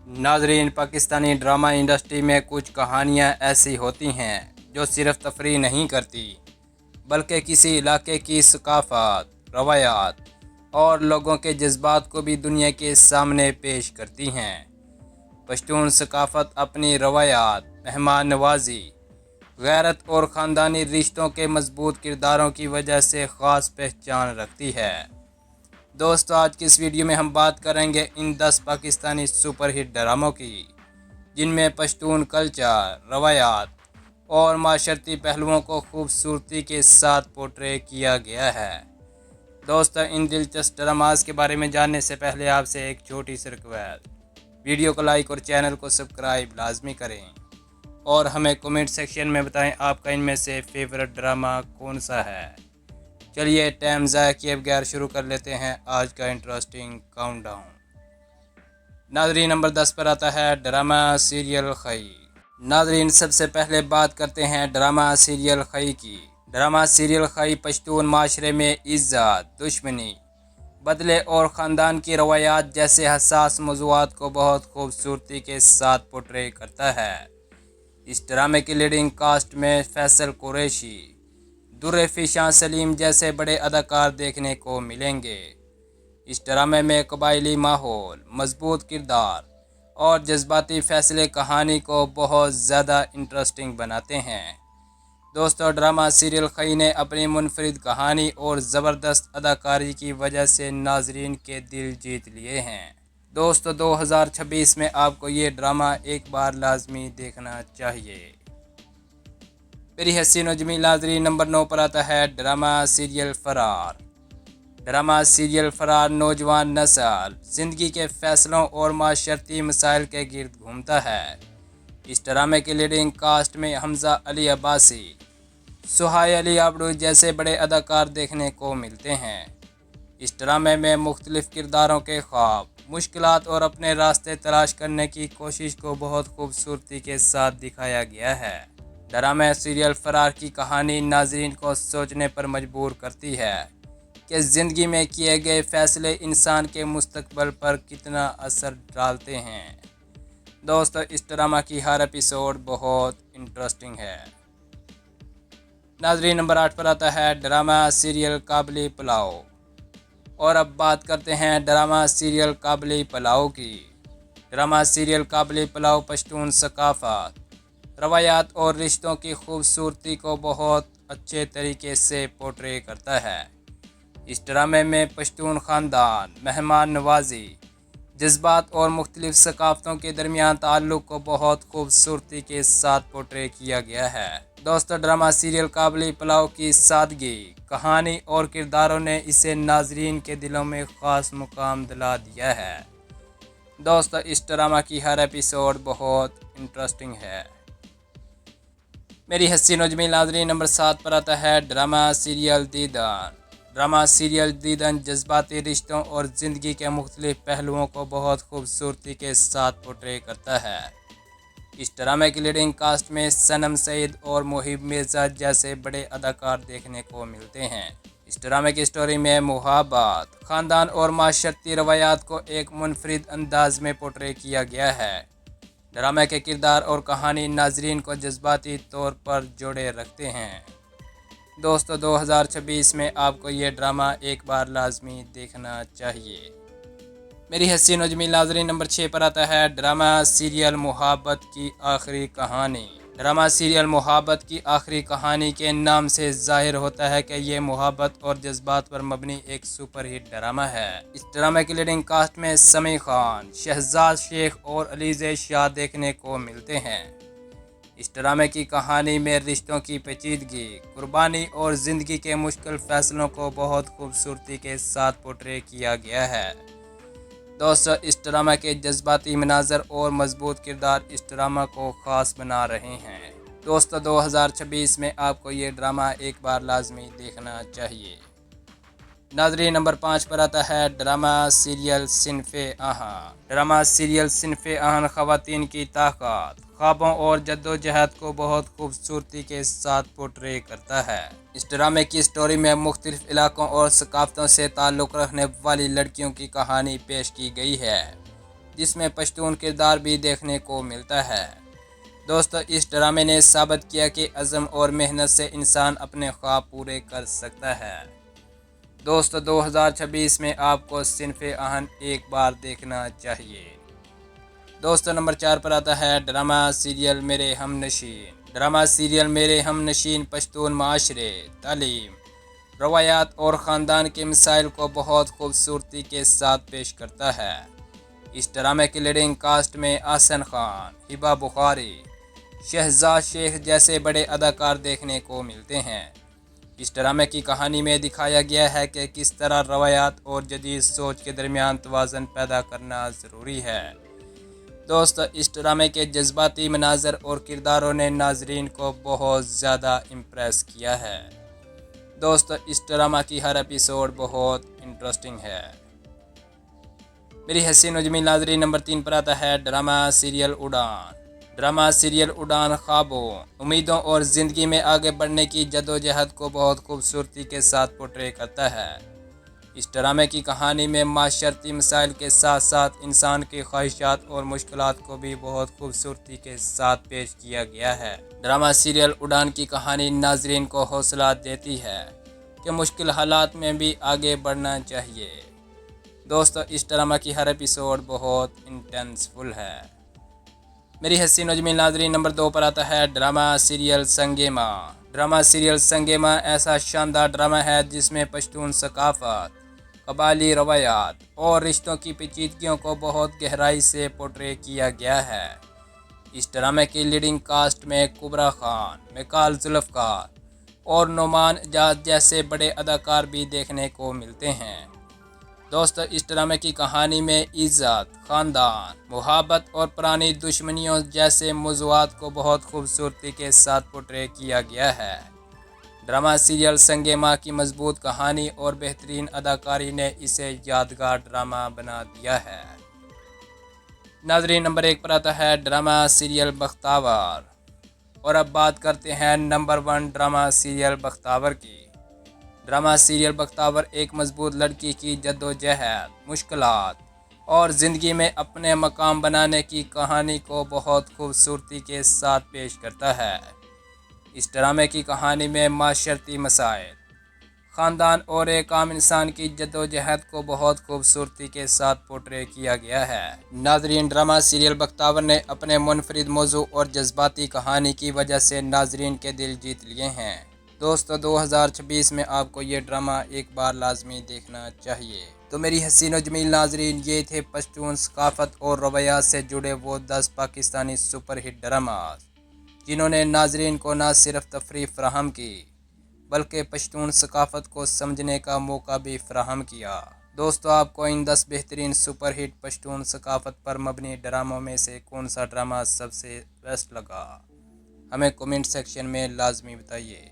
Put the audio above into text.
नाजरीन, Pakistani drama industry में कुछ कहानियाँ ऐसी होती हैं जो सिर्फ तफरीह नहीं करती बल्कि किसी इलाके की सकाफत, रवायात और लोगों के जज्बात को भी दुनिया के सामने पेश करती हैं। पश्तून सकाफत अपनी रवायात, मेहमान नवाजी, गैरत और ख़ानदानी रिश्तों के मजबूत किरदारों की वजह से ख़ास पहचान रखती है। दोस्तों, आज की इस वीडियो में हम बात करेंगे इन 10 पाकिस्तानी सुपरहिट ड्रामों की जिनमें पश्तून कल्चर, रवायात और माशरती पहलुओं को खूबसूरती के साथ पोर्ट्रे किया गया है। दोस्तों, इन दिलचस्प ड्रामास के बारे में जानने से पहले आपसे एक छोटी सी रिक्वेस्ट, वीडियो को लाइक और चैनल को सब्सक्राइब लाजमी करें और हमें कमेंट सेक्शन में बताएं आपका इनमें से फेवरेट ड्रामा कौन सा है। चलिए टाइम ज़ाया किए बगैर शुरू कर लेते हैं आज का इंटरेस्टिंग काउंटडाउन। नाजरीन, नंबर 10 पर आता है ड्रामा सीरियल खई। नाजरीन, सबसे पहले बात करते हैं ड्रामा सीरियल खई की। ड्रामा सीरियल खई पश्तून माशरे में इज़्ज़त, दुश्मनी, बदले और ख़ानदान की रवायात जैसे हसास मौज़ूआत को बहुत खूबसूरती के साथ पोर्ट्रे करता है। इस ड्रामे की लीडिंग कास्ट में फैसल कुरैशी, दुर्र शाह सलीम जैसे बड़े अदाकार देखने को मिलेंगे। इस ड्रामे में कबायली माहौल, मजबूत किरदार और जज्बाती फैसले कहानी को बहुत ज़्यादा इंटरेस्टिंग बनाते हैं। दोस्तों, ड्रामा सीरियल खई ने अपनी मुनफरिद कहानी और ज़बरदस्त अदाकारी की वजह से नाजरीन के दिल जीत लिए हैं। दोस्तों, 2026 में आपको ये ड्रामा एक बार लाजमी देखना चाहिए। मेरी हसीन और जमील नाज़रीन, नंबर 9 पर आता है ड्रामा सीरियल फरार। ड्रामा सीरियल फरार नौजवान नस्ल ज़िंदगी के फ़ैसलों और माशरती मसाइल के गिर्द घूमता है। इस ड्रामे की लीडिंग कास्ट में हमज़ा अली अब्बासी, सुहाय अली आबडू जैसे बड़े अदाकार देखने को मिलते हैं। इस ड्रामे में मुख्तलिफ किरदारों के ख्वाब, मुश्किलात और अपने रास्ते तलाश करने की कोशिश को बहुत खूबसूरती के साथ दिखाया गया है। ड्रामा सीरियल फरार की कहानी नाजरीन को सोचने पर मजबूर करती है कि ज़िंदगी में किए गए फ़ैसले इंसान के मुस्तकबिल पर कितना असर डालते हैं। दोस्तों, इस ड्रामा की हर एपिसोड बहुत इंटरेस्टिंग है। नाजरीन, नंबर 8 पर आता है ड्रामा सीरियल काबली पुलाव। और अब बात करते हैं ड्रामा सीरियल काबली पुलाव की। ड्रामा सीरियल काबली पुलाव पश्तून सकाफत, रवायात और रिश्तों की खूबसूरती को बहुत अच्छे तरीके से पोर्ट्रे करता है। इस ड्रामे में पश्तून ख़ानदान, मेहमान नवाजी, जज्बात और मुख्तलिफ सकाफ़तों के दरमियान ताल्लुक़ को बहुत खूबसूरती के साथ पोर्ट्रे किया गया है। दोस्तों, ड्रामा सीरियल काबली पुलाव की सादगी, कहानी और किरदारों ने इसे नाजरीन के दिलों में ख़ास मुकाम दिला दिया है। दोस्तों, इस ड्रामा की हर एपिसोड बहुत इंटरेस्टिंग है। मेरी हसीन और जमील नाज़रीन, नंबर 7 पर आता है ड्रामा सीरियल दीदान। ड्रामा सीरियल दीदान जज्बाती रिश्तों और ज़िंदगी के मुख्तलिफ पहलुओं को बहुत खूबसूरती के साथ पोर्ट्रे करता है। इस ड्रामे की लीडिंग कास्ट में सनम सईद और मुहिब मिर्ज़ा जैसे बड़े अदाकार देखने को मिलते हैं। इस ड्रामे की स्टोरी में मुहब्बत, ख़ानदान और माशरती रवायात को एक मुनफरिद अंदाज में पोर्ट्रे किया गया है। ड्रामे के किरदार और कहानी नाजरीन को जज्बाती तौर पर जोड़े रखते हैं। दोस्तों, 2026 में आपको ये ड्रामा एक बार लाजमी देखना चाहिए। मेरी हसीन और जमील नाजरीन, नंबर 6 पर आता है ड्रामा सीरियल मुहब्बत की आखिरी कहानी। ड्रामा सीरियल मुहब्बत की आखिरी कहानी के नाम से जाहिर होता है कि ये मुहब्बत और जज्बात पर मबनी एक सुपरहिट ड्रामा है। इस ड्रामे की लीडिंग कास्ट में समी खान, शहजाद शेख और अलीज़े शाह देखने को मिलते हैं। इस ड्रामे की कहानी में रिश्तों की पेचीदगी, कुर्बानी और ज़िंदगी के मुश्किल फ़ैसलों को बहुत खूबसूरती के साथ पोर्ट्रे किया गया है। दोस्तों, इस ड्रामा के जज्बाती मनाज़र और मजबूत किरदार इस ड्रामा को ख़ास बना रहे हैं। दोस्तों, 2026 में आपको ये ड्रामा एक बार लाजमी देखना चाहिए। नाज़रीन, नंबर 5 पर आता है ड्रामा सीरियल सिनफ़े आहन। ड्रामा सीरियल सिनफ़े आहन ख़वातीन की ताकत, ख्वाबों और जद्दोजहद को बहुत खूबसूरती के साथ पोर्ट्रे करता है। इस ड्रामे की स्टोरी में मुख्तलिफ इलाकों और सकाफ़तों से ताल्लुक़ रखने वाली लड़कियों की कहानी पेश की गई है। جس میں پشتون کردار بھی دیکھنے کو ملتا ہے۔ دوستو اس ڈرامے نے ثابت کیا کہ عزم اور محنت سے انسان اپنے خواب پورے کر سکتا ہے۔ دوستو 2026 میں آپ کو صنف آہن ایک بار دیکھنا چاہیے۔ دوستو نمبر 4 پر آتا ہے ڈرامہ سیریل میرے ہم نشین۔ ڈرامہ سیریل میرے ہم نشین پشتون معاشرے، تعلیم، روایات اور خاندان کے مسائل کو بہت خوبصورتی کے ساتھ پیش کرتا ہے۔ اس ڈرامے کی لیڈنگ کاسٹ میں احسن خان، ہبہ بخاری، شہزاد شیخ جیسے بڑے اداکار دیکھنے کو ملتے ہیں۔ اس ڈرامے کی کہانی میں دکھایا گیا ہے کہ کس طرح روایات اور جدید سوچ کے درمیان توازن پیدا کرنا ضروری ہے۔ دوستو اس ڈرامے کے جذباتی مناظر اور کرداروں نے ناظرین کو بہت زیادہ امپریس کیا ہے۔ دوستو اس ڈرامہ کی ہر ایپیسوڈ بہت انٹرسٹنگ ہے۔ میری حسین و جمیل ناظرین نمبر 3 پر آتا ہے ڈرامہ سیریل اڑان۔ ڈرامہ سیریل اڑان خوابوں، امیدوں اور زندگی میں آگے بڑھنے کی جدوجہد کو بہت خوبصورتی کے ساتھ پورٹرے کرتا ہے۔ اس ڈرامے کی کہانی میں معاشرتی مسائل کے ساتھ ساتھ انسان کی خواہشات اور مشکلات کو بھی بہت خوبصورتی کے ساتھ پیش کیا گیا ہے۔ ڈرامہ سیریل اڑان کی کہانی ناظرین کو حوصلہ دیتی ہے کہ مشکل حالات میں بھی آگے بڑھنا چاہیے۔ دوستو اس ڈرامہ کی ہر ایپیسوڈ بہت انٹینسفل ہے۔ میری حسین و جمیل ناظرین نمبر 2 پر آتا ہے ڈرامہ سیریل سنگے ماں۔ ڈرامہ سیریل سنگے ماں ایسا شاندار ڈرامہ ہے جس میں پشتون ثقافت، قبائلی روایات اور رشتوں کی پیچیدگیوں کو بہت گہرائی سے پورٹرے کیا گیا ہے۔ اس ڈرامے کی لیڈنگ کاسٹ میں کبرا خان، میکال ذوالفقار اور نعمان اعجاز جیسے بڑے اداکار بھی دیکھنے کو ملتے ہیں۔ دوستو اس ڈرامے کی کہانی میں عزت، خاندان، محبت اور پرانی دشمنیوں جیسے موضوعات کو بہت خوبصورتی کے ساتھ پورٹرے کیا گیا ہے۔ ڈرامہ سیریل سنگے ماں کی مضبوط کہانی اور بہترین اداکاری نے اسے یادگار ڈرامہ بنا دیا ہے۔ ناظرین نمبر 1 پر آتا ہے ڈرامہ سیریل بختاور۔ اور اب بات کرتے ہیں نمبر 1 ڈرامہ سیریل بختاور کی۔ ڈرامہ سیریل بختاور ایک مضبوط لڑکی کی جدوجہد، مشکلات اور زندگی میں اپنے مقام بنانے کی کہانی کو بہت خوبصورتی کے ساتھ پیش کرتا ہے۔ اس ڈرامے کی کہانی میں معاشرتی مسائل، خاندان اور ایک عام انسان کی جدوجہد کو بہت خوبصورتی کے ساتھ پورٹرے کیا گیا ہے۔ ناظرین ڈرامہ سیریل بختاور نے اپنے منفرد موضوع اور جذباتی کہانی کی وجہ سے ناظرین کے دل جیت لیے ہیں۔ دوستو 2026 میں آپ کو یہ ڈرامہ ایک بار لازمی دیکھنا چاہیے۔ تو میری حسین و جمیل ناظرین یہ تھے پشتون ثقافت اور روایات سے جڑے وہ 10 پاکستانی سپر ہٹ ڈراماز جنہوں نے ناظرین کو نہ صرف تفریح فراہم کی بلکہ پشتون ثقافت کو سمجھنے کا موقع بھی فراہم کیا۔ دوستو آپ کو ان 10 بہترین سپر ہٹ پشتون ثقافت پر مبنی ڈراموں میں سے کون سا ڈرامہ سب سے بیسٹ لگا؟ ہمیں کمنٹ سیکشن میں لازمی بتائیے۔